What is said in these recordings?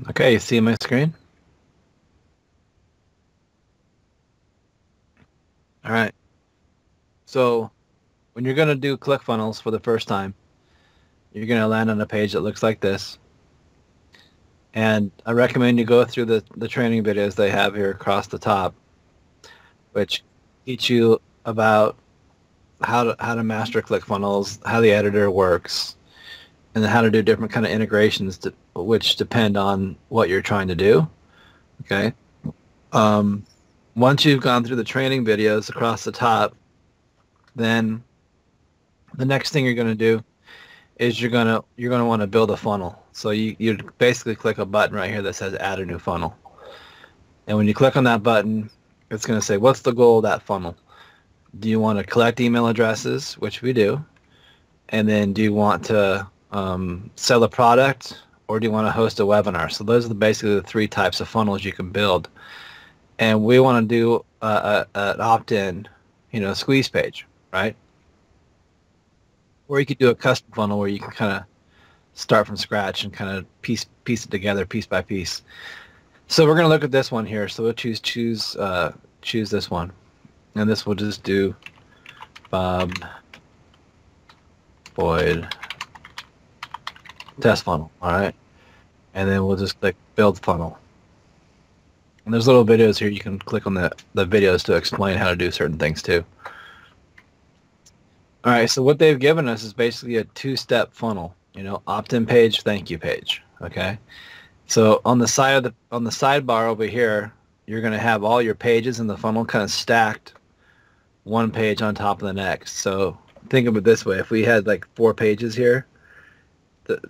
Okay, you see my screen? All right. So when you're going to do ClickFunnels for the first time, you're going to land on a page that looks like this. And I recommend you go through the training videos they have here across the top, which teach you about how to master ClickFunnels, how the editor works, and how to do different kind of integrations which depend on what you're trying to do. Okay. Um, Once you've gone through the training videos across the top, then the next thing you're going to do is you're gonna want to build a funnel. So you basically click a button right here that says add a new funnel. And when you click on that button, it's going to say, what's the goal of that funnel? Do you want to collect email addresses, which we do? And then do you want to sell a product, or do you want to host a webinar? So those are basically the three types of funnels you can build. And we want to do an opt-in, squeeze page, right? Or you could do a custom funnel where you can kind of start from scratch and kind of piece it together piece by piece. So we're going to look at this one here. So we'll choose this one, and this will just do Bob Boyd test funnel. All right, and then we'll just click build funnel. And there's little videos here. You can click on the videos to explain how to do certain things too. All right, so what they've given us is basically a two-step funnel. Opt-in page, thank you page. Okay, so on the sidebar over here, you're going to have all your pages in the funnel kind of stacked, one page on top of the next. So think of it this way: if we had like 4 pages here,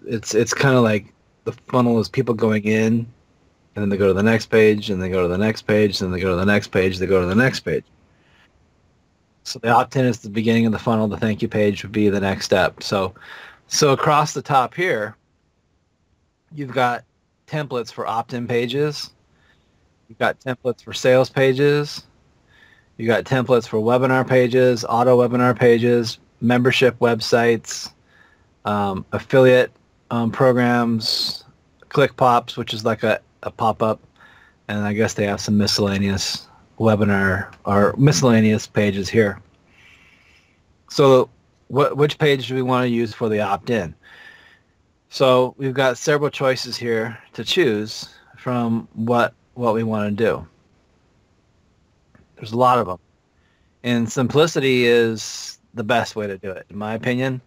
it's kind of like the funnel is people going in, and then they go to the next page, and they go to the next page, and they go to the next page, they go to the next page. So the opt-in is the beginning of the funnel. The thank you page would be the next step. So across the top here, you've got templates for opt-in pages. You've got templates for sales pages. You got templates for webinar pages, auto webinar pages, membership websites, affiliate programs, click pops, which is like a pop-up, and I guess they have some miscellaneous webinar or miscellaneous pages here. So which page do we want to use for the opt-in? So we've got several choices here to choose from what we want to do. There's a lot of them. And simplicity is the best way to do it, in my opinion.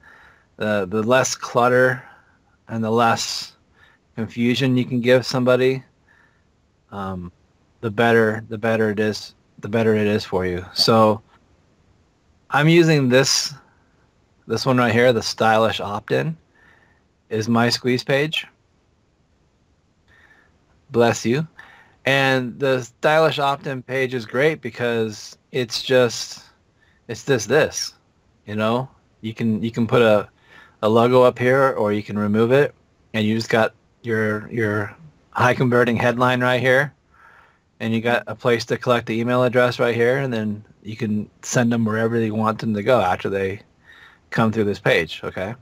The less clutter and the less confusion you can give somebody, the better it is. The better it is for you. So I'm using this one right here, the stylish opt-in, is my squeeze page. Bless you. And the stylish opt-in page is great because it's just this. You can put a logo up here, or you can remove it, and you just got your high converting headline right here, and you got a place to collect the email address right here, and then you can send them wherever you want them to go after they come through this page. Okay.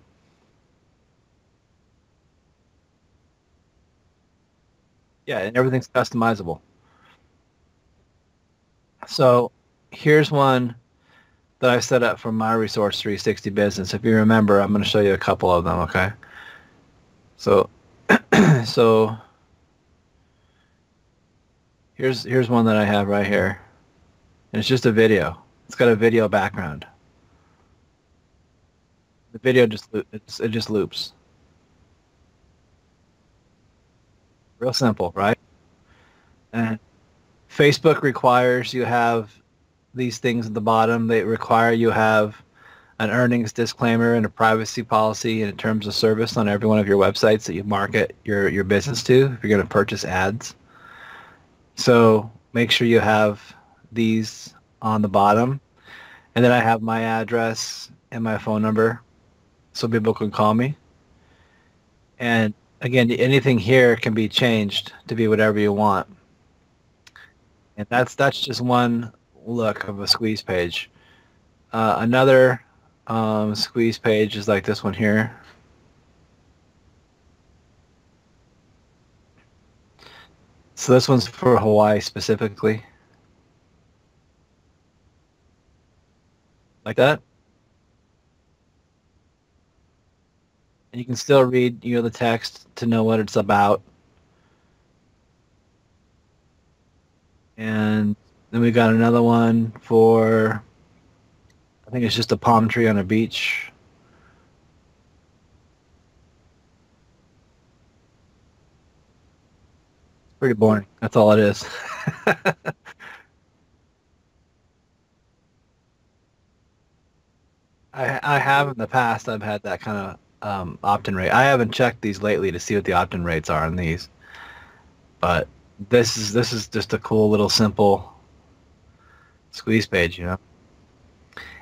Yeah, and everything's customizable. So here's one that I set up for my Resource 360 business. If you remember, I'm going to show you a couple of them, okay? So so here's one that I have right here. And it's just a video. It's got a video background. The video it just loops. Real simple, right? And Facebook requires you have these things at the bottom. They require you have an earnings disclaimer and a privacy policy and terms of service on every one of your websites that you market your business to if you're going to purchase ads. So make sure you have these on the bottom. And then I have my address and my phone number so people can call me. And again, anything here can be changed to be whatever you want. And that's just one look of a squeeze page. Another squeeze page is like this one here. So this one's for Hawaii specifically. Like that. And you can still read, the text to know what it's about. And then we got another one for, I think it's just a palm tree on a beach. Pretty boring. That's all it is. I have in the past. I've had that kind of opt-in rate. I haven't checked these lately to see what the opt-in rates are on these, but this is just a cool little simple squeeze page.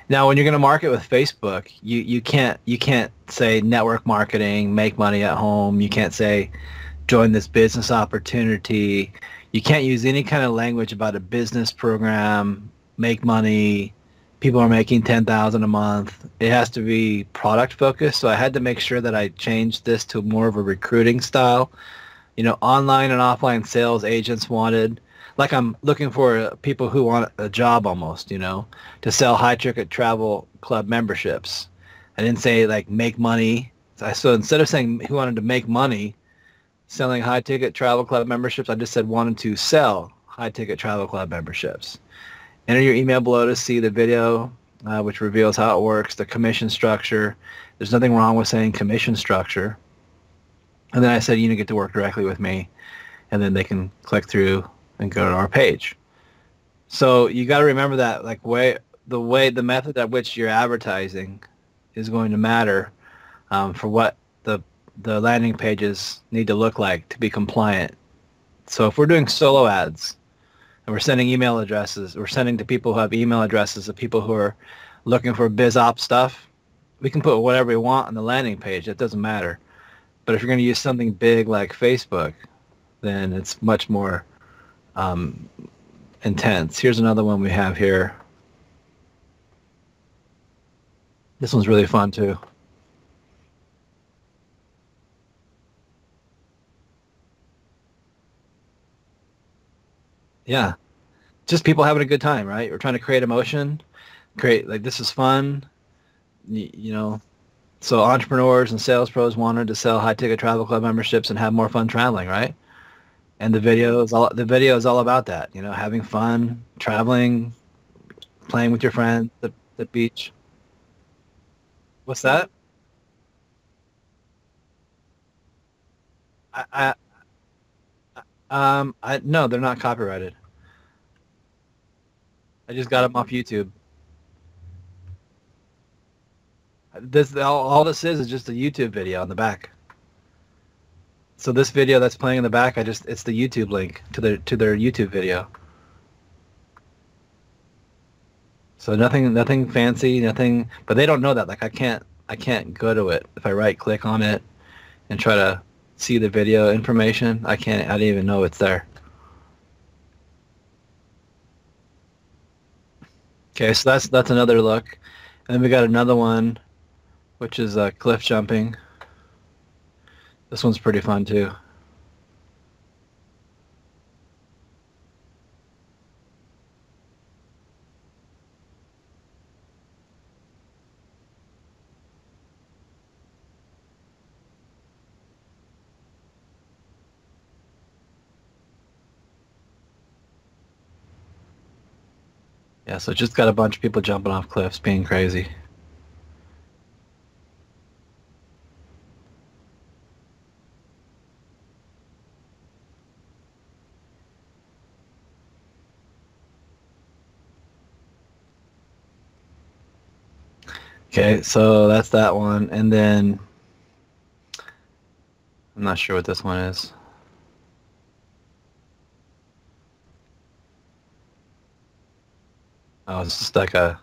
Now, when you're going to market with Facebook, you can't say network marketing, make money at home. You can't say join this business opportunity. You can't use any kind of language about a business program, make money. People are making 10,000 a month. It has to be product focused. So I had to make sure that I changed this to more of a recruiting style. Online and offline sales agents wanted, like I'm looking for people who want a job almost, to sell high ticket travel club memberships. I didn't say like make money. So instead of saying who wanted to make money selling high ticket travel club memberships, I just said wanted to sell high ticket travel club memberships. Enter your email below to see the video, which reveals how it works, the commission structure. There's nothing wrong with saying commission structure. And then I said, get to work directly with me, and then they can click through and go to our page. So you got to remember that, like, the method at which you're advertising is going to matter for what the landing pages need to look like to be compliant. So if we're doing solo ads and we're sending email addresses, we're sending to people who have email addresses of people who are looking for biz op stuff, we can put whatever we want on the landing page. It doesn't matter. But if you're going to use something big like Facebook, then it's much more intense. Here's another one we have here. This one's really fun too. Yeah, just people having a good time, right? We're trying to create emotion, create like this is fun, you know. So entrepreneurs and sales pros wanted to sell high ticket travel club memberships and have more fun traveling, right? And the video is all about that, having fun, traveling, playing with your friends at the beach. What's that? I, I no, they're not copyrighted. I just got them off YouTube. This all this is just a YouTube video on the back. So this video that's playing in the back, it's the YouTube link to their YouTube video. So nothing fancy, nothing, but they don't know that. Like I can't go to it. If I right click on it and try to see the video information, I don't even know it's there. Okay, so that's another look. And then we got another one, which is cliff jumping. This one's pretty fun too. Yeah, so just got a bunch of people jumping off cliffs, being crazy. Okay, so that's that one, and then I'm not sure what this one is. Oh, it's just like a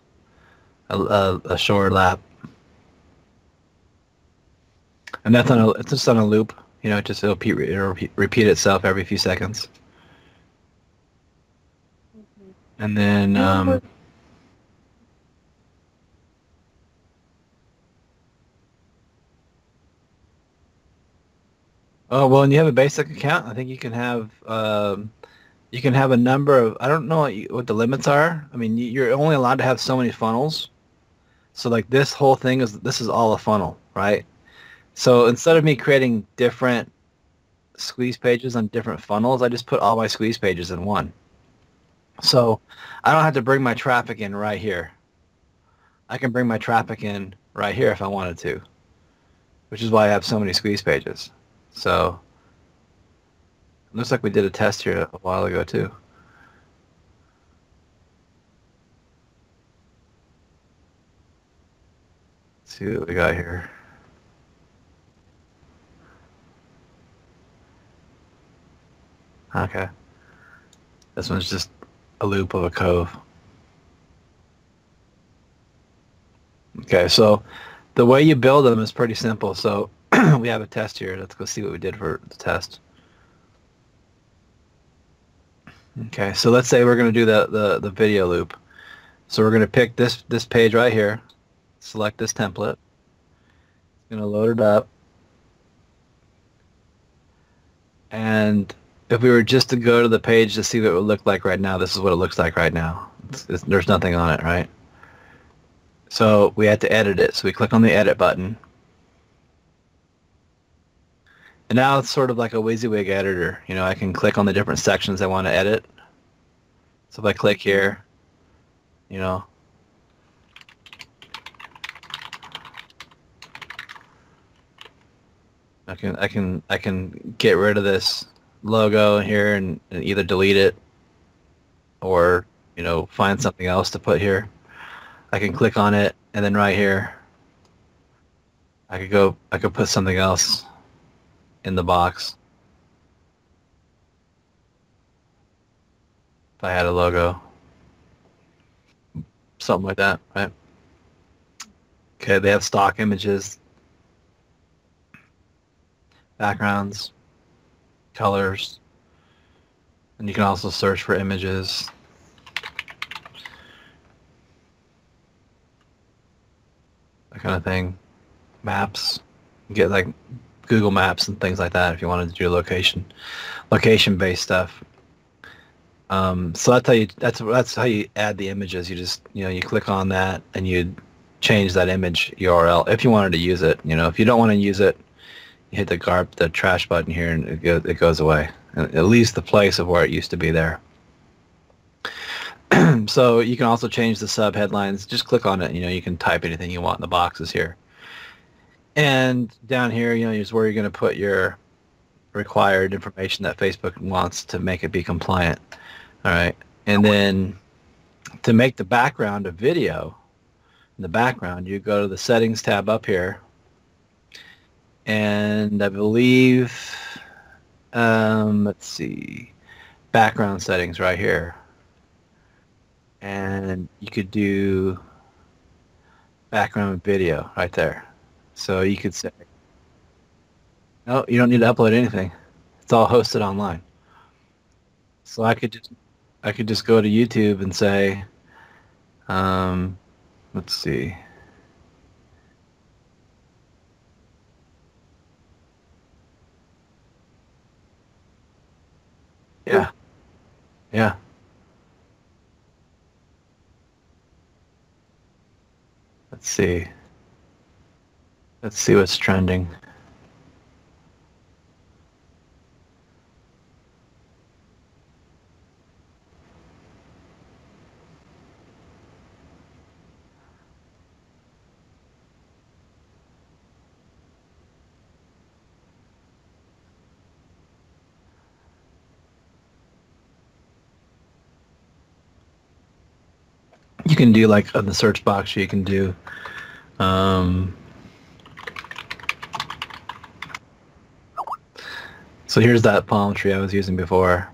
shore lap, and it's just on a loop. It'll repeat itself every few seconds, and then Oh, well, when you have a basic account, I think you can have a number of, I don't know what the limits are. I mean, you're only allowed to have so many funnels. So like this is all a funnel, right? So instead of me creating different squeeze pages on different funnels, I just put all my squeeze pages in one. So I don't have to bring my traffic in right here. I can bring my traffic in right here if I wanted to, which is why I have so many squeeze pages. So it looks like we did a test here a while ago too. Let's see what we got here. Okay. This one's just a loop of a cove. Okay, so the way you build them is pretty simple. So we have a test here. Let's go see what we did for the test. Okay, so let's say we're going to do the video loop. So we're going to pick this page right here, select this template. It's going to load it up. And if we were just to go to the page to see what it would look like right now, this is what it looks like right now. There's nothing on it, right? So we had to edit it. So we click on the edit button. And now it's sort of like a WYSIWYG editor. You know, I can click on the different sections I want to edit. So if I click here, you know, I can get rid of this logo here and either delete it or, you know, find something else to put here. I can click on it, and then right here I could put something else in the box if I had a logo. Something like that, right? Okay, they have stock images, backgrounds, colors, and you can also search for images. That kind of thing. Maps. You get like Google Maps and things like that if you wanted to do location-based stuff. So that's how you add the images. You just, you know, you click on that and you change that image URL if you wanted to use it. You know, if you don't want to use it, you hit the trash button here and it goes away. And it leaves the place of where it used to be there. So you can also change the sub headlines. Just click on it. You know, you can type anything you want in the boxes here. And down here, you know, is where you're going to put your required information that Facebook wants to make it be compliant. All right. And then to make the background a video, in the background, you go to the settings tab up here. And I believe, let's see, background settings right here. And you could do background video right there. So you could say, no, you don't need to upload anything. It's all hosted online. So I could just go to YouTube and say, let's see. Yeah. Yeah. Let's see. Let's see what's trending. You can do like on the search box, you can do so here's that palm tree I was using before.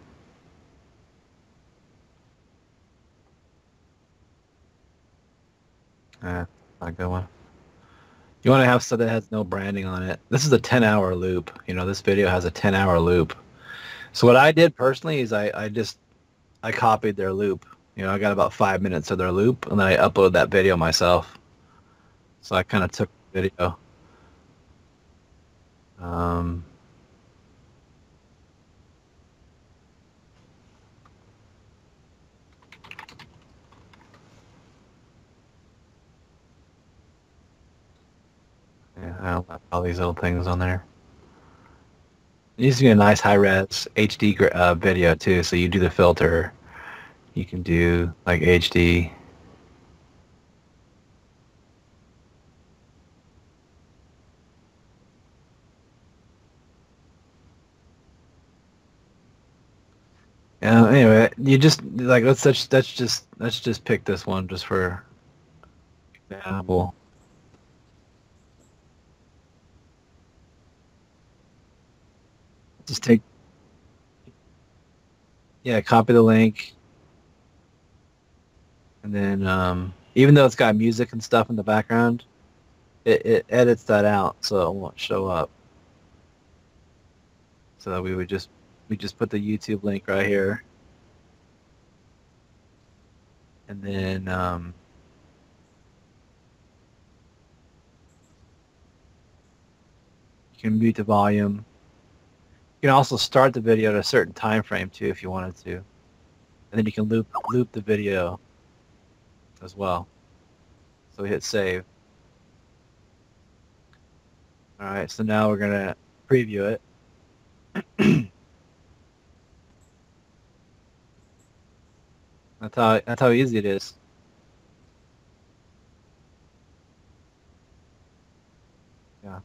Not a good one. You want to have stuff that has no branding on it. This is a 10-hour loop. You know, this video has a 10-hour loop. So what I did personally is I copied their loop. You know, I got about 5 minutes of their loop, and then I uploaded that video myself. So I kind of took the video. I don't have all these little things on there. It needs to be a nice high-res HD video too, so you do the filter. You can do like HD. Anyway, you just like let's just pick this one just for example. Just take, yeah, copy the link, and then even though it's got music and stuff in the background, it edits that out so it won't show up. So we just put the YouTube link right here, and then you can mute the volume. You can also start the video at a certain time frame too if you wanted to, and then you can loop the video as well. So we hit save. All right, so now we're gonna preview it. That's how easy it is. Yeah.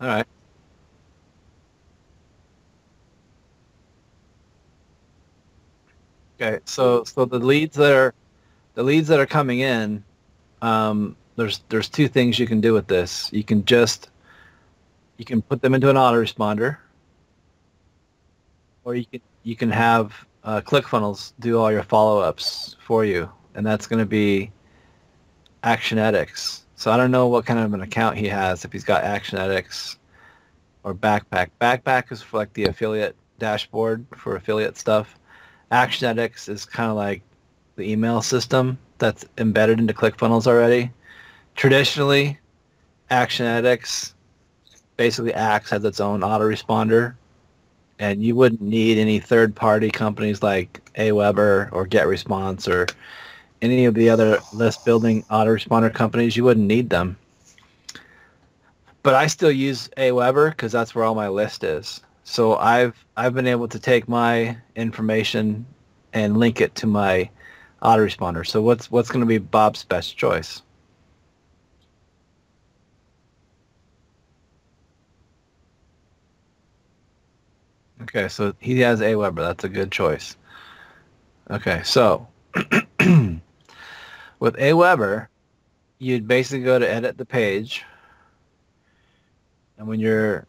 All right. Okay. So the leads that are coming in, there's two things you can do with this. You can put them into an autoresponder, or you can have ClickFunnels do all your follow-ups for you, and that's going to be Actionetics. So I don't know what kind of an account he has, if he's got Actionetics or Backpack. Backpack is for like the affiliate dashboard for affiliate stuff. Actionetics is kind of like the email system that's embedded into ClickFunnels already. Traditionally, Actionetics basically acts as its own autoresponder, and you wouldn't need any third-party companies like Aweber or GetResponse or any of the other list-building autoresponder companies. You wouldn't need them. But I still use Aweber because that's where all my list is. So I've been able to take my information and link it to my autoresponder. So what's going to be Bob's best choice? Okay, so he has Aweber. That's a good choice. Okay, so with Aweber, you'd basically go to edit the page, and when you're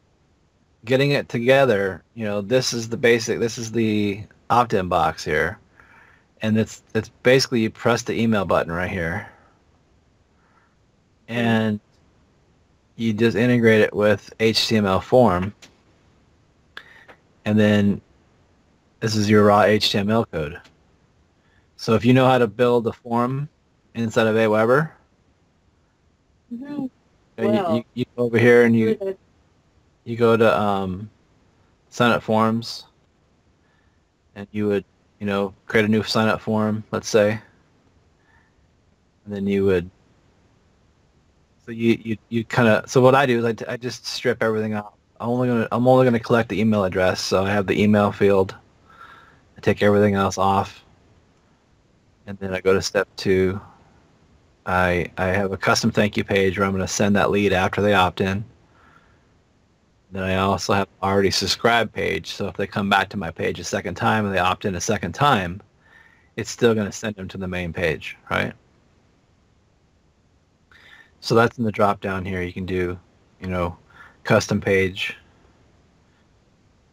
getting it together, this is the opt-in box here, and it's basically you press the email button right here, and you just integrate it with HTML form, and then this is your raw HTML code. So if you know how to build a form inside of Aweber, you go over here and you go to sign up forms, and you would create a new sign up form, let's say, and then you would, so you kind of, so what I do is I just strip everything out. I'm only gonna collect the email address, so I have the email field. I take everything else off, and then I go to step 2. I have a custom thank you page where I'm going to send that lead after they opt in. Then I also have already subscribed page, so if they come back to my page a second time and they opt in a second time, it's still going to send them to the main page, right? So that's in the drop down here. You can do, custom page.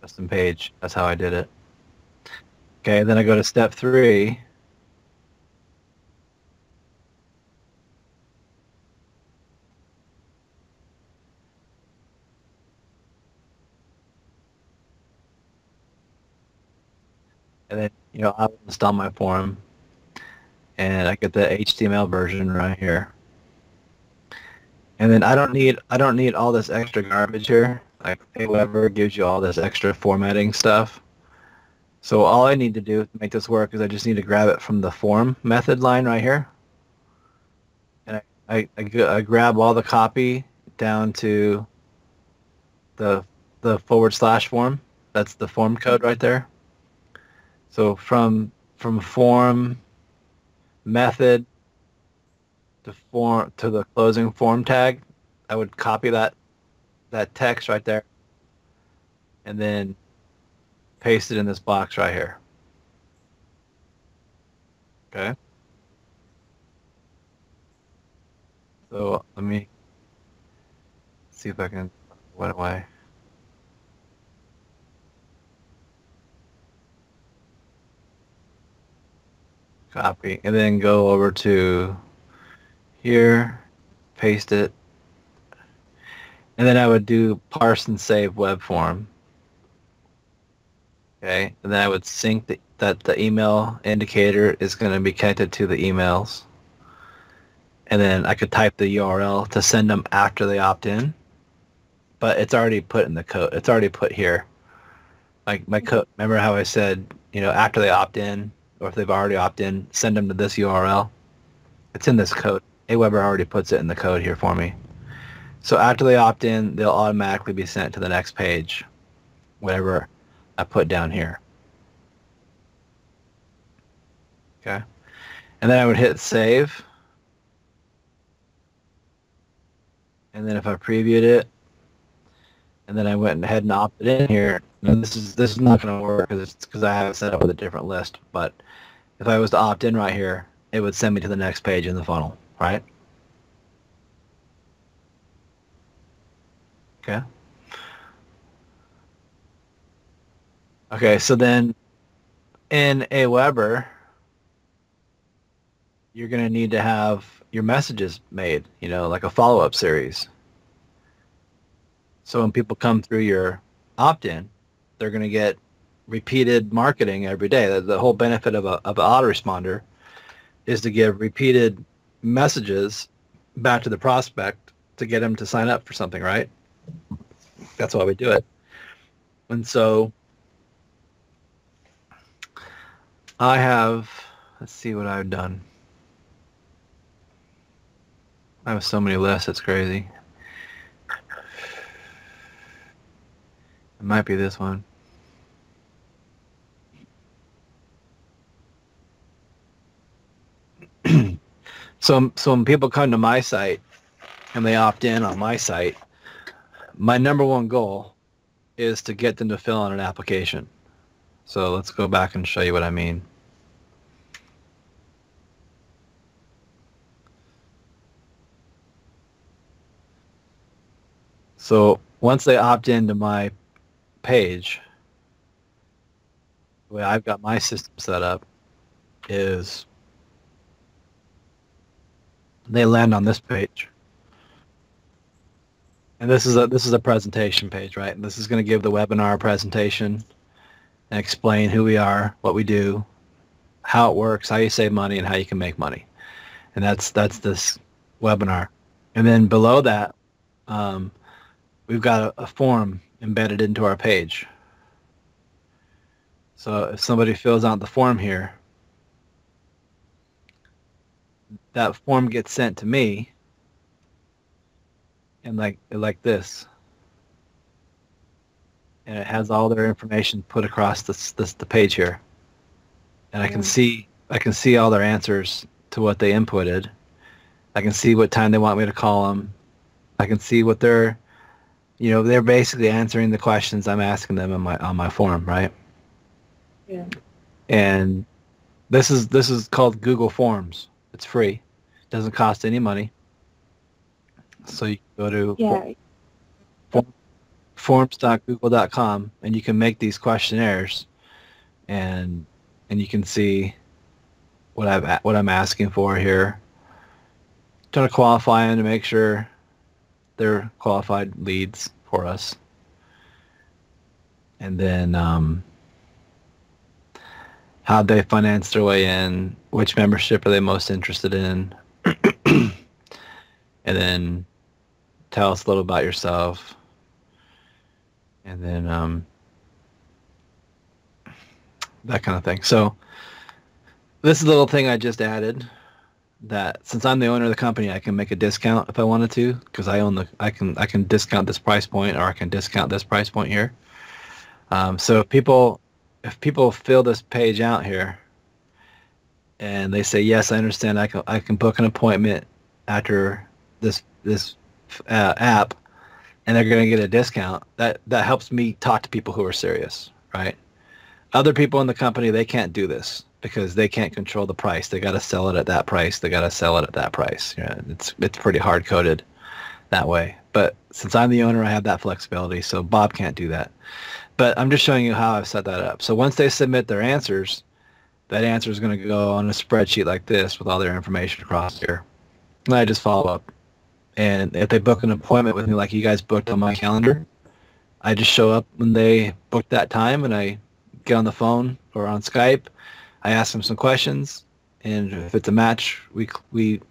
That's how I did it. Okay, then I go to step 3. And then, I'll install my form, and I get the HTML version right here. And then I don't need all this extra garbage here. Like Aweber gives you all this extra formatting stuff. So all I need to do to make this work is I just need to grab it from the form method line right here. I grab all the copy down to the / form. That's the form code right there. So from form method to form to the closing form tag, I would copy that text right there and then paste it in this box right here. Okay. So let me see if I can what away. Copy and then go over to here, paste it, and then I would do parse and save web form. Okay, and then I would sync that the email indicator is going to be connected to the emails, and then I could type the URL to send them after they opt in, but it's already put in the code. It's already put here. Like my code. Remember how I said, after they opt in, or if they've already opted in, send them to this URL. It's in this code. Aweber already puts it in the code here for me. So after they opt in, they'll automatically be sent to the next page, whatever I put down here. Okay. And then I would hit save. And then if I previewed it, and then I went ahead and opted in here, this is not going to work because I have it set up with a different list. But if I was to opt in right here, it would send me to the next page in the funnel, right? Okay. Okay, so then in Aweber, you're going to need to have your messages made, like a follow-up series. So when people come through your opt-in, they're going to get repeated marketing every day. The whole benefit of an autoresponder is to give repeated messages back to the prospect to get them to sign up for something, right? That's why we do it. And so I have, let's see what I've done. I have so many lists, it's crazy. It might be this one. So when people come to my site and they opt in on my site, my number one goal is to get them to fill out an application. So let's go back and show you what I mean. So once they opt into my page, the way I've got my system set up is they land on this page. And this is a presentation page, right? And this is going to give the webinar presentation and explain who we are, what we do, how it works, how you save money, and how you can make money. And that's this webinar. And then below that, we've got a form embedded into our page. So if somebody fills out the form here, that form gets sent to me, and like this, and it has all their information put across the page here, and I can see all their answers to what they inputted. I can see what time they want me to call them. I can see what they're basically answering the questions I'm asking them on my form, right? Yeah. And this is called Google Forms. It's free. It doesn't cost any money. So you go to forms.google.com and you can make these questionnaires, and you can see what I'm asking for here. Trying to qualify them to make sure they're qualified leads for us, and then how they finance their way in, which membership are they most interested in, and then tell us a little about yourself, and then that kind of thing. So this is a little thing I just added. that since I'm the owner of the company, I can make a discount if I wanted to, because I can discount this price point, or I can discount this price point here. So if people fill this page out here and they say, yes, I understand, I can book an appointment after this app, and they're going to get a discount, that helps me talk to people who are serious, right? Other people in the company, they can't do this because they can't control the price. They got to sell it at that price. They got to sell it at that price. Yeah, it's pretty hard coded that way. But since I'm the owner, I have that flexibility. So Bob can't do that. But I'm just showing you how I've set that up. So once they submit their answers, that answer is going to go on a spreadsheet like this with all their information across here. And I just follow up. And if they book an appointment with me like you guys booked on my calendar, I just show up when they booked that time, and I get on the phone or on Skype. I ask them some questions, and if it's a match, they've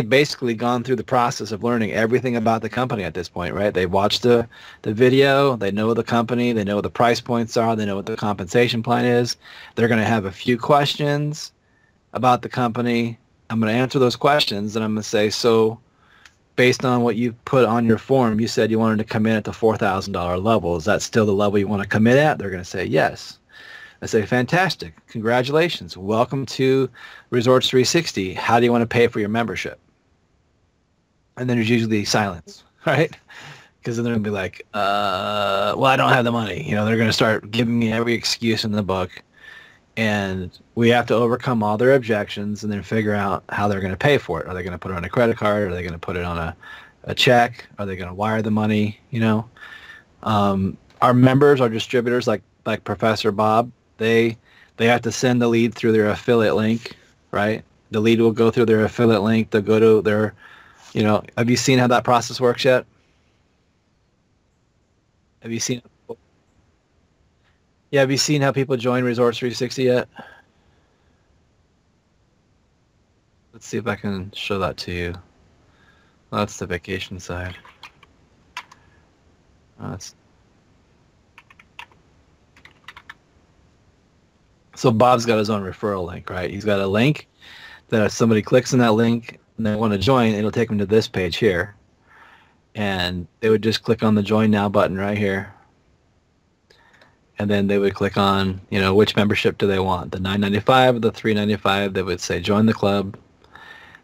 basically gone through the process of learning everything about the company at this point, right? They watched the video, they know the company, they know what the price points are, they know what the compensation plan is. They're going to have a few questions about the company. I'm going to answer those questions, and I'm going to say, so based on what you put on your form, you said you wanted to come in at the $4,000 level. Is that still the level you want to commit at? They're going to say yes. I say, fantastic. Congratulations. Welcome to Resorts 360. How do you want to pay for your membership? And then there's usually silence, right? Because then they're going to be like, well, I don't have the money. They're going to start giving me every excuse in the book. And we have to overcome all their objections and then figure out how they're going to pay for it. Are they going to put it on a credit card? Are they going to put it on a check? Are they going to wire the money? Our members, our distributors, like Professor Bob, they have to send the lead through their affiliate link, right? The lead will go through their affiliate link. They'll go to their, have you seen how that process works yet? Have you seen? Yeah, have you seen how people join Resorts 360 yet? Let's see if I can show that to you. Oh, that's the vacation side. So Bob's got his own referral link, right? He's got a link that if somebody clicks on that link and they want to join, it'll take them to this page here. And they would just click on the Join Now button right here. And then they would click on, which membership do they want, the $9.95 or the $3.95. They would say, join the club.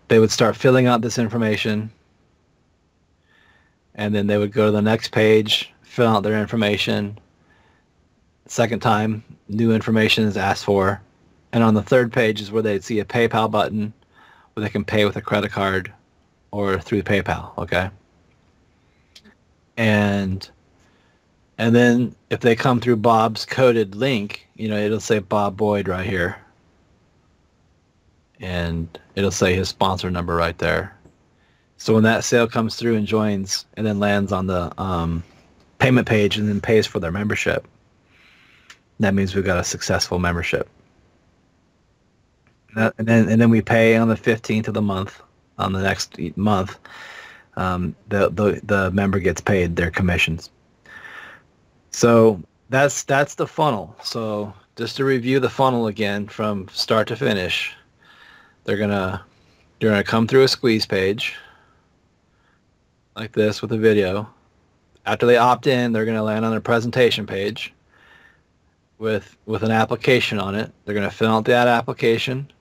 They would start filling out this information. And then they would go to the next page, fill out their information. Second time, new information is asked for. And on the third page is where they'd see a PayPal button where they can pay with a credit card or through PayPal, okay? And then if they come through Bob's coded link, it'll say Bob Boyd right here. And it'll say his sponsor number right there. So when that sale comes through and joins and then lands on the payment page and then pays for their membership, that means we've got a successful membership. And then we pay on the 15th of the month. On the next month, the member gets paid their commissions. So that's the funnel. So just to review the funnel again from start to finish, they're gonna come through a squeeze page like this with a video. After they opt in, they're gonna land on their presentation page with an application on it. They're gonna fill out that application.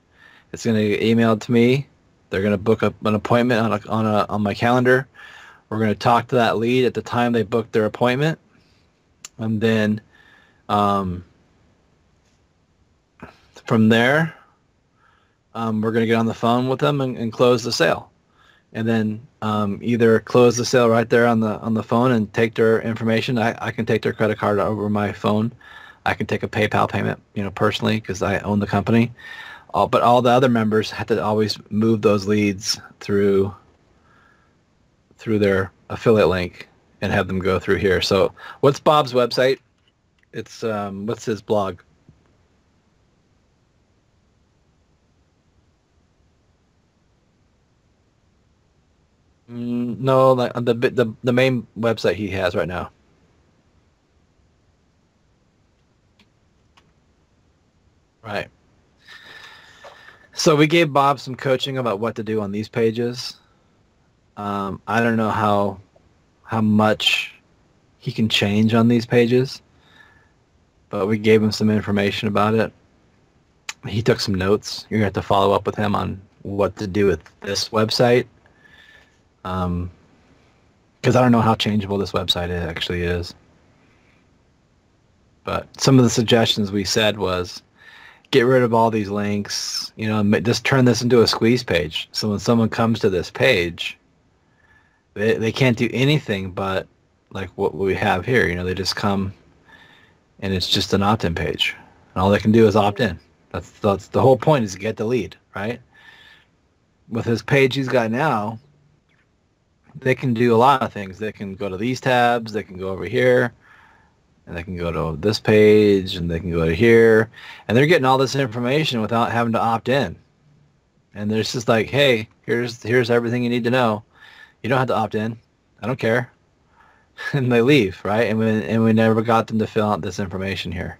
It's gonna get emailed to me. They're gonna book an appointment on my calendar. We're gonna talk to that lead at the time they booked their appointment. And then from there, we're going to get on the phone with them and close the sale. And then either close the sale right there on the phone and take their information. I can take their credit card over my phone. I can take a PayPal payment, personally, because I own the company. But all the other members have to always move those leads through their affiliate link and have them go through here. So what's Bob's website? It's what's his blog? No, the main website he has right now. Right. So we gave Bob some coaching about what to do on these pages. I don't know how much he can change on these pages, but we gave him some information about it. He took some notes. You're going to have to follow up with him on what to do with this website. Because I don't know how changeable this website actually is. But some of the suggestions we said was get rid of all these links, just turn this into a squeeze page. So when someone comes to this page, they can't do anything but like what we have here. They just come and it's just an opt-in page. And all they can do is opt in. That's the whole point, is to get the lead, right? With his page he's got now, they can do a lot of things. They can go to these tabs, they can go over here, and they can go to this page, and they can go to here, and they're getting all this information without having to opt in. And there's just like, hey, here's everything you need to know. You don't have to opt in. I don't care. And they leave, right? And we never got them to fill out this information here.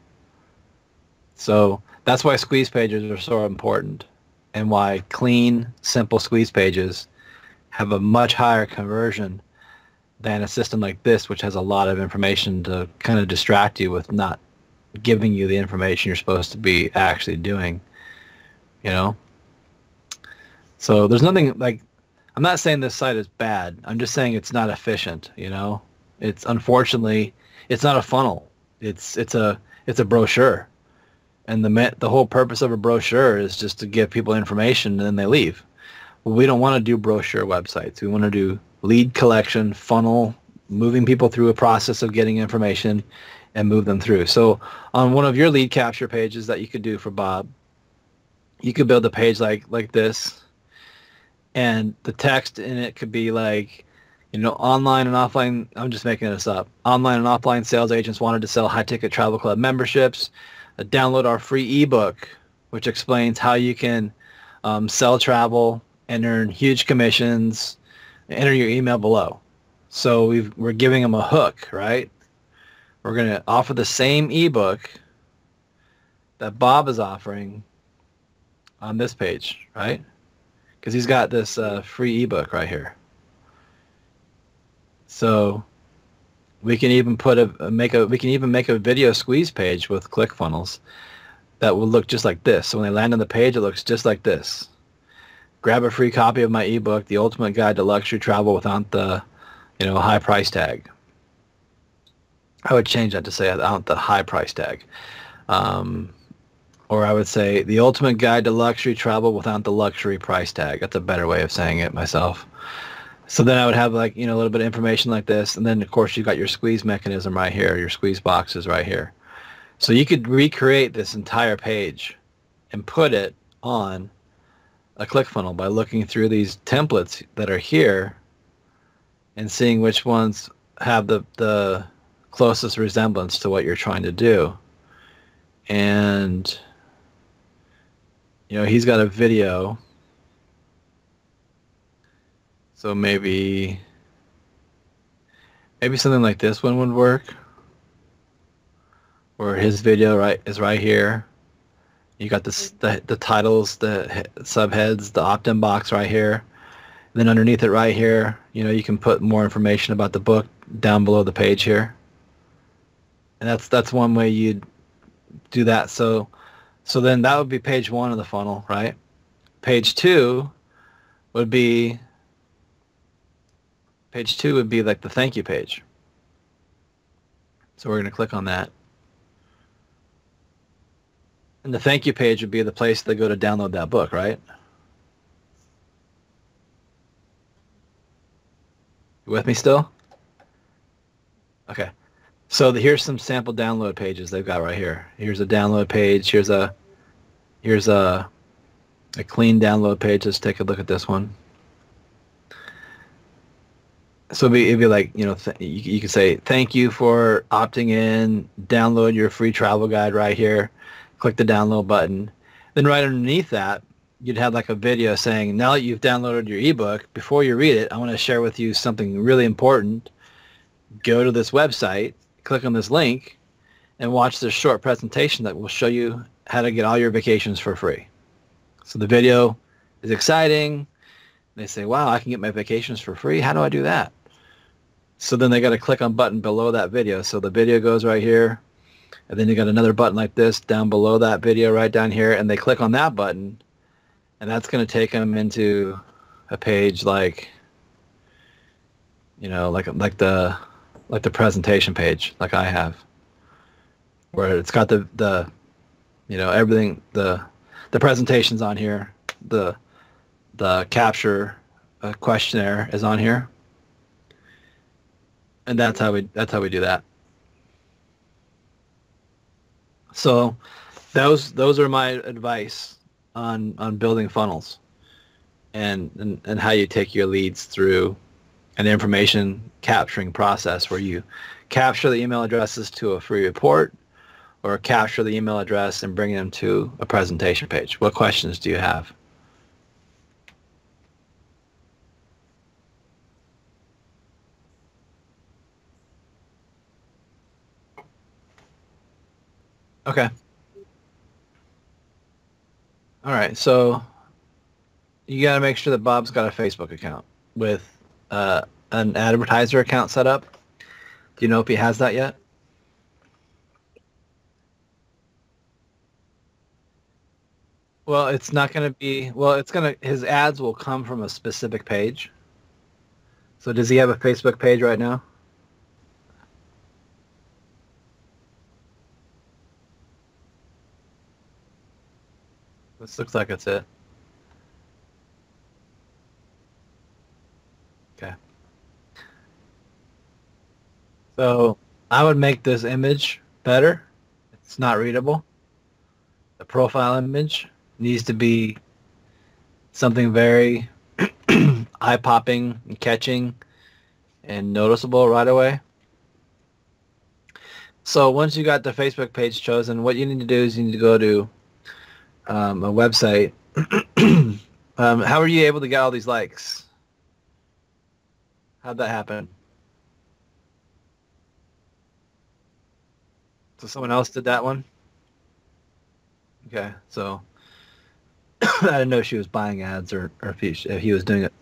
So that's why squeeze pages are so important, and why clean, simple squeeze pages have a much higher conversion than a system like this, which has a lot of information to kind of distract you with not giving you the information you're supposed to be actually doing, So there's nothing like, I'm not saying this site is bad. I'm just saying it's not efficient, It's unfortunately, it's not a funnel. It's a brochure. And the whole purpose of a brochure is just to give people information and then they leave. Well, we don't want to do brochure websites. We want to do lead collection, funnel, moving people through a process of getting information and move them through. So on one of your lead capture pages that you could do for Bob, you could build a page like this, and the text in it could be like, online and offline, I'm just making this up, online and offline sales agents wanted to sell high-ticket travel club memberships. Download our free ebook, which explains how you can sell travel and earn huge commissions. Enter your email below. So we're giving them a hook, right? We're going to offer the same ebook that Bob is offering on this page, right? Because he's got this free ebook right here. So we can even make a video squeeze page with ClickFunnels that will look just like this. So when they land on the page, it looks just like this. Grab a free copy of my ebook, The Ultimate Guide to Luxury Travel Without the, high price tag. I would change that to say without the high price tag. Or I would say The Ultimate Guide to Luxury Travel Without the Luxury Price Tag. That's a better way of saying it myself. So then I would have a little bit of information like this, and then of course you've got your squeeze mechanism right here, your squeeze boxes right here. So you could recreate this entire page and put it on a ClickFunnels by looking through these templates that are here and seeing which ones have the closest resemblance to what you're trying to do. And he's got a video. So maybe something like this one would work, where his video is right here. You got the titles, the subheads, the opt-in box right here. And then underneath it right here, you can put more information about the book down below the page here. And that's one way you'd do that. So then that would be page 1 of the funnel, right? Page 2 would be like the thank you page. So we're going to click on that. And the thank you page would be the place they go to download that book, right? You with me still? Okay. So here's some sample download pages they've got right here. Here's a download page. Here's a clean download page. Let's take a look at this one. So it'd be like, you could say, thank you for opting in, download your free travel guide right here, click the download button. Then right underneath that, you'd have like a video saying, now that you've downloaded your ebook, before you read it, I want to share with you something really important. Go to this website, click on this link, and watch this short presentation that will show you how to get all your vacations for free. So the video is exciting. They say, wow, I can get my vacations for free. How do I do that? So then they got to click on button below that video. So the video goes right here. And then you got another button like this down below that video right down here. And they click on that button. And that's going to take them into a page like, you know, like the presentation page like I have, where it's got the you know, everything, the presentation's on here, the capture questionnaire is on here, and that's how we do that. So those are my advice on building funnels and how you take your leads through an information capturing process where you capture the email addresses to a free report or capture the email address and bring them to a presentation page. What questions do you have? Okay. All right. So you got to make sure that Bob's got a Facebook account with an advertiser account set up. Do you know if he has that yet? Well, it's not going to be, well, it's going to, his ads will come from a specific page. So does he have a Facebook page right now? This looks like it's it. Okay. So I would make this image better. It's not readable. The profile image needs to be something very eye-popping and catching and noticeable right away. So once you got the Facebook page chosen, what you need to do is you need to go to a website. How are you able to get all these likes? How'd that happen? So someone else did that one? Okay, so I didn't know she was buying ads or if he was doing it.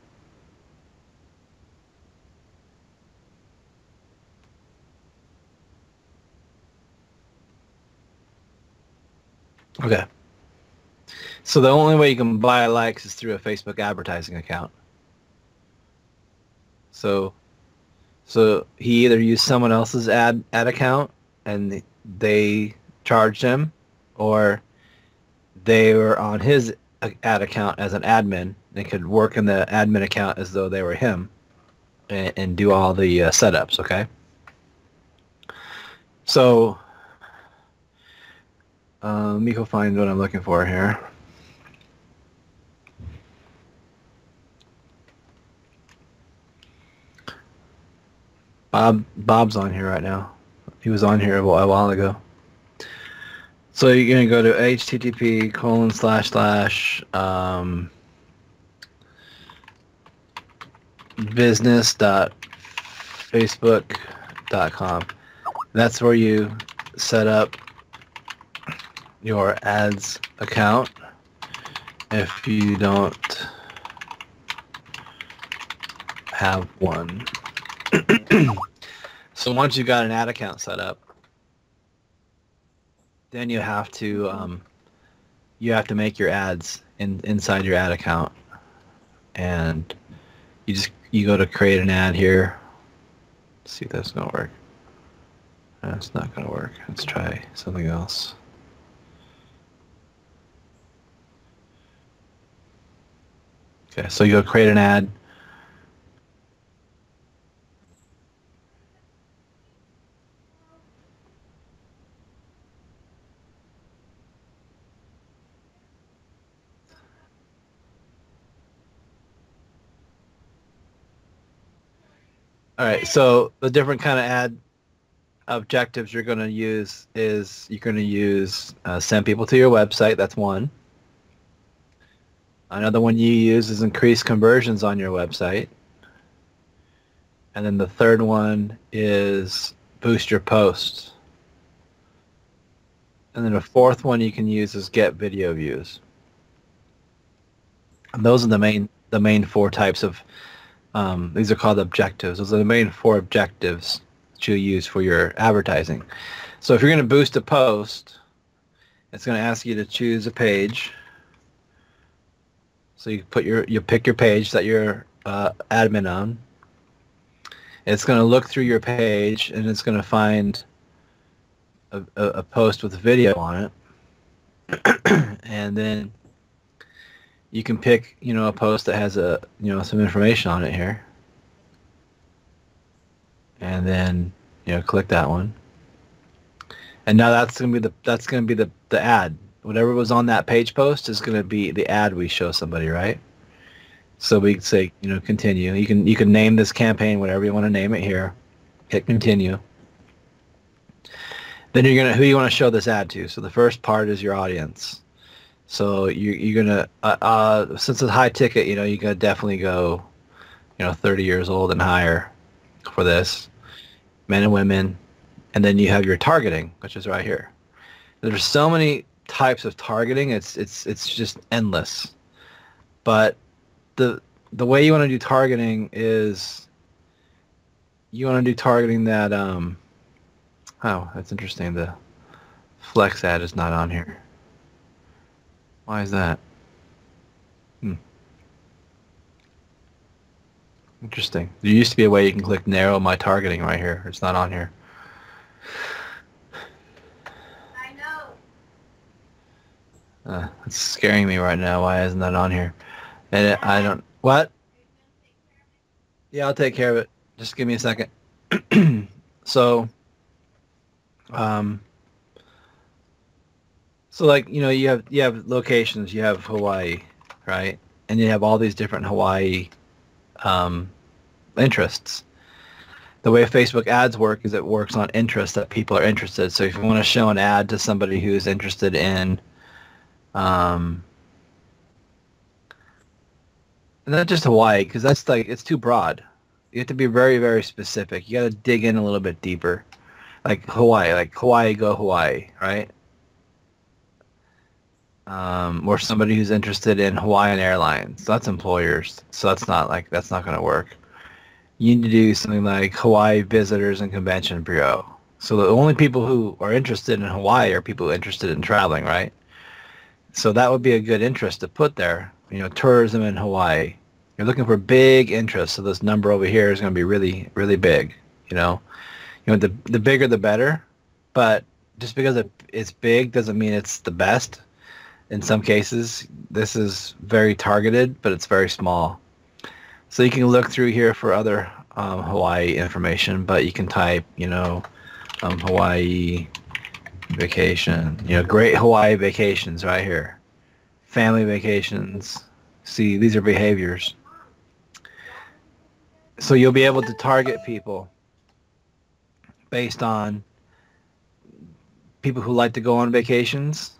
Okay. So the only way you can buy likes is through a Facebook advertising account. So he either used someone else's ad account and they charged him, or they were on his ad account as an admin. They could work in the admin account as though they were him and do all the setups, okay? So let me go find what I'm looking for here. Bob's on here right now. He was on here a while ago. So you're going to go to http://business.facebook.com. That's where you set up your ads account if you don't have one. So once you've got an ad account set up, then you have to make your ads inside your ad account, and you go to create an ad here. Let's see if that's gonna work. That's not gonna work. Let's try something else. Okay, so you go create an ad. All right, so the different kind of ad objectives you're going to use is you're going to use send people to your website. That's one. Another one you use is increase conversions on your website. And then the third one is boost your posts. And then the fourth one you can use is get video views. And those are the main four types of, these are called objectives. Those are the main four objectives that you use for your advertising. So if you're going to boost a post, it's going to ask you to choose a page. So you pick your page that you're admin on. It's going to look through your page and it's going to find a post with a video on it, and then you can pick, a post that has some information on it here, and then click that one, and now that's going to be the ad. Whatever was on that page post is going to be the ad we show somebody, right? So we say, continue. You can name this campaign whatever you want to name it here. Hit continue. Then who you want to show this ad to. So the first part is your audience. So you're gonna since it's high ticket, you're gonna definitely go, 30 years old and higher for this, men and women, and then you have your targeting, which is right here. There's so many types of targeting. It's just endless. But the way you want to do targeting is you want to do targeting that oh, that's interesting. The flex ad is not on here. Why is that? Interesting. There used to be a way you can click narrow my targeting right here. It's not on here. I know. It's scaring me right now. Why isn't that on here? And I don't... What? Yeah, I'll take care of it. Just give me a second. So... So like, you have locations, you have Hawaii, right? And you have all these different Hawaii interests. The way Facebook ads work is it works on interests that people are interested. So if you want to show an ad to somebody who's interested in and not just Hawaii, because that's it's too broad. You have to be very, very specific. You got to dig in a little bit deeper. Like Hawaii, go Hawaii, right? Or somebody who's interested in Hawaiian Airlines. That's employers, so that's not going to work. You need to do something like Hawaii Visitors and Convention Bureau. So the only people who are interested in Hawaii are people interested in traveling, right? So that would be a good interest to put there. Tourism in Hawaii. You're looking for big interest, so this number over here is going to be really, really big. The bigger the better, but just because it's big doesn't mean it's the best. In some cases, this is very targeted, but it's very small. So you can look through here for other Hawaii information, but you can type, Hawaii vacation, great Hawaii vacations right here. Family vacations. See, these are behaviors. So you'll be able to target people based on people who like to go on vacations.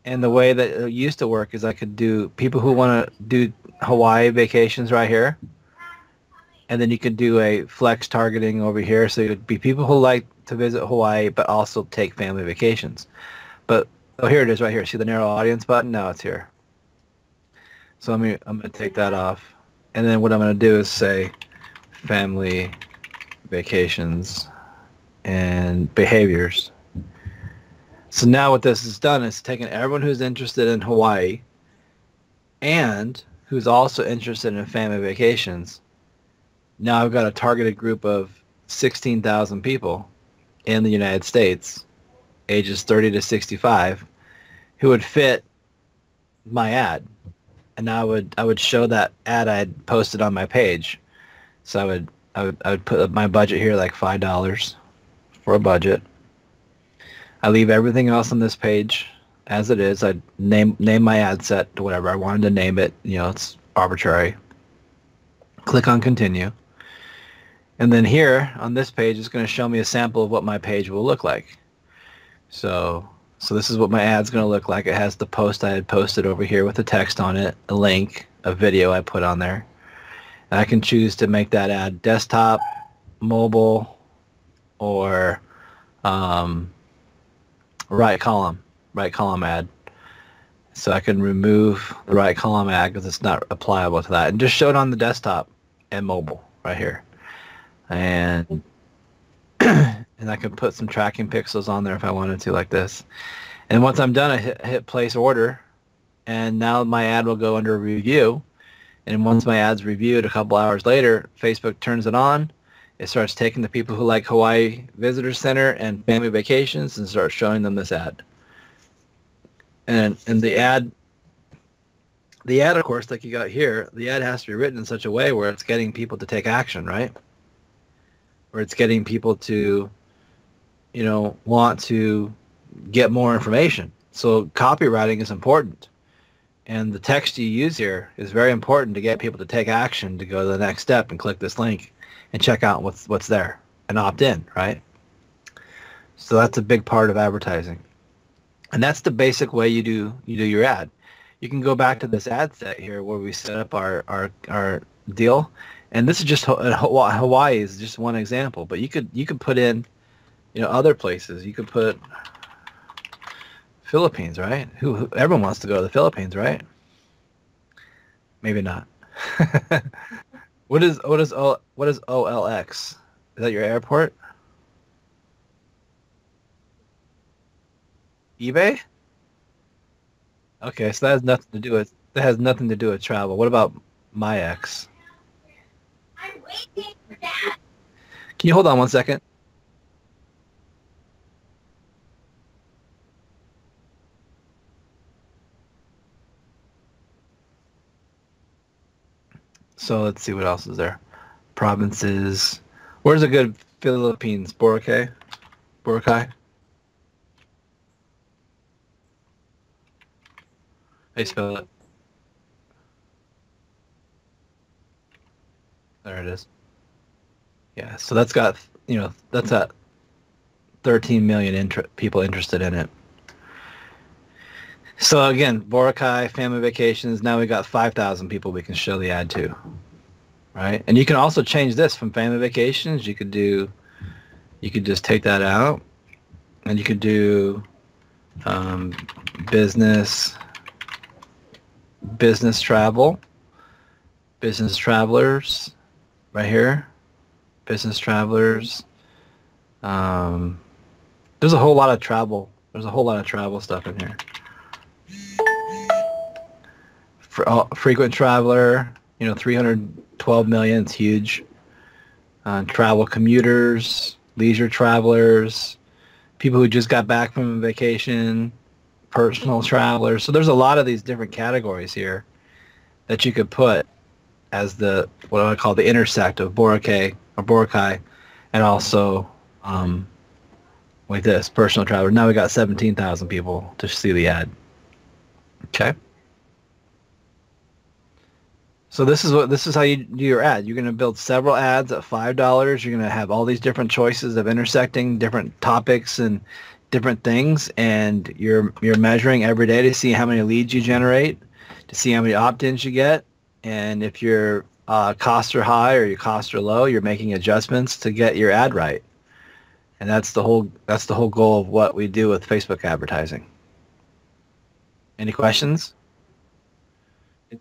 And the way that it used to work is I could do people who want to do Hawaii vacations right here. And then you could do a flex targeting over here. So it would be people who like to visit Hawaii but also take family vacations. But, oh, here it is right here. See the narrow audience button? Now it's here. So I'm going to take that off. And then what I'm going to do is say family vacations and behaviors. So now what this has done is taken everyone who's interested in Hawaii and who's also interested in family vacations. Now I've got a targeted group of 16,000 people in the United States, ages 30 to 65, who would fit my ad. And I would show that ad I'd posted on my page. So I would put my budget here like $5 for a budget. I leave everything else on this page as it is. I'd name my ad set to whatever I wanted to name it. It's arbitrary. Click on continue. And then here on this page, it's going to show me a sample of what my page will look like. So this is what my ad's going to look like. It has the post I had posted over here with the text on it, a link, a video I put on there. And I can choose to make that ad desktop, mobile, or right column ad. So I can remove the right column ad because it's not applicable to that. And just show it on the desktop and mobile right here. And and I can put some tracking pixels on there if I wanted to, like this. And once I'm done, I hit place order. And now my ad will go under review. And once my ad's reviewed a couple hours later, Facebook turns it on. It starts taking the people who like Hawaii Visitor Center and family vacations and starts showing them this ad. And the ad, of course, like you got here, the ad has to be written in such a way where it's getting people to take action, right? Where it's getting people to, want to get more information. So copywriting is important. And the text you use here is very important to get people to take action, to go to the next step and click this link and check out what's there and opt in, right? So that's a big part of advertising. And that's the basic way you do your ad. You can go back to this ad set here where we set up our deal. And this is just Hawaii is just one example, but you could put in other places. You could put Philippines, right? Who everyone wants to go to the Philippines, right? Maybe not. What is OLX? Is that your airport? eBay? Okay, so that has nothing to do with travel. What about my ex? I'm waiting for that. Can you hold on one second? So let's see what else is there. Provinces. Where's a good Philippines? Boracay? Boracay? How you spell it? There it is. Yeah, so that's got, that's at 13 million people interested in it. So again, Boracay, family vacations, now we got 5,000 people we can show the ad to, right? And you can also change this from family vacations. You could just take that out, and you could do business travel, business travelers, right here, business travelers. There's a whole lot of travel. There's a whole lot of travel stuff in here. Frequent traveler, 312 million. It's huge. Travel commuters, leisure travelers, people who just got back from vacation, personal travelers. So there's a lot of these different categories here that you could put as what I call the intersect of Boracay, and also like this, personal traveler. Now we got 17,000 people to see the ad. Okay. So this is how you do your ad. You're going to build several ads at $5. You're going to have all these different choices of intersecting different topics and different things, and you're measuring every day to see how many leads you generate, to see how many opt-ins you get, and if your costs are high or your costs are low, you're making adjustments to get your ad right. And that's the whole goal of what we do with Facebook advertising. Any questions?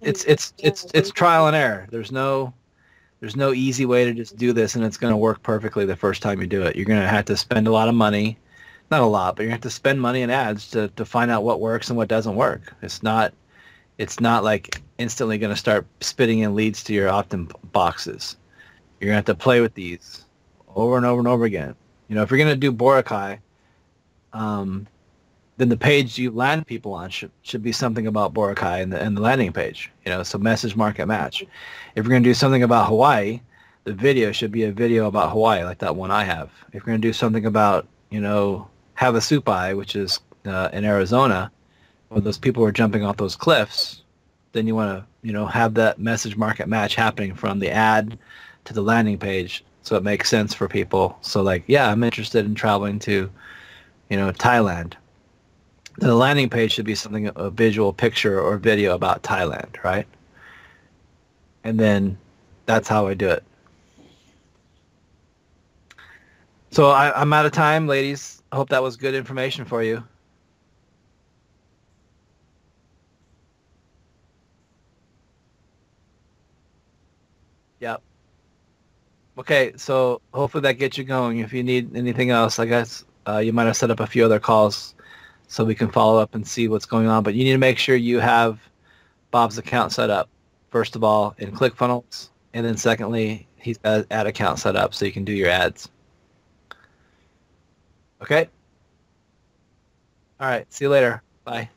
It's trial and error. There's no easy way to just do this and it's going to work perfectly the first time you do it. You're going to have to spend a lot of money, not a lot, but you're going to have to spend money in ads to find out what works and what doesn't work. It's not like instantly going to start spitting in leads to your opt-in boxes. You're going to have to play with these over and over and over again. If you're going to do Boracay, then the page you land people on should be something about Boracay and the landing page. So message, market, match. If you're going to do something about Hawaii, the video should be a video about Hawaii, like that one I have. If you're going to do something about, Havasupai, which is in Arizona, where those people were jumping off those cliffs, then you want to, have that message, market, match happening from the ad to the landing page, so it makes sense for people. So like, yeah, I'm interested in traveling to, Thailand. The landing page should be something, a visual picture or video about Thailand, right? And then that's how I do it. So I'm out of time, ladies. I hope that was good information for you. Yep. Okay, so hopefully that gets you going. If you need anything else, I guess you might have set up a few other calls so we can follow up and see what's going on. But you need to make sure you have Bob's account set up, first of all, in ClickFunnels. And then secondly, he's got an ad account set up so you can do your ads. Okay? All right. See you later. Bye.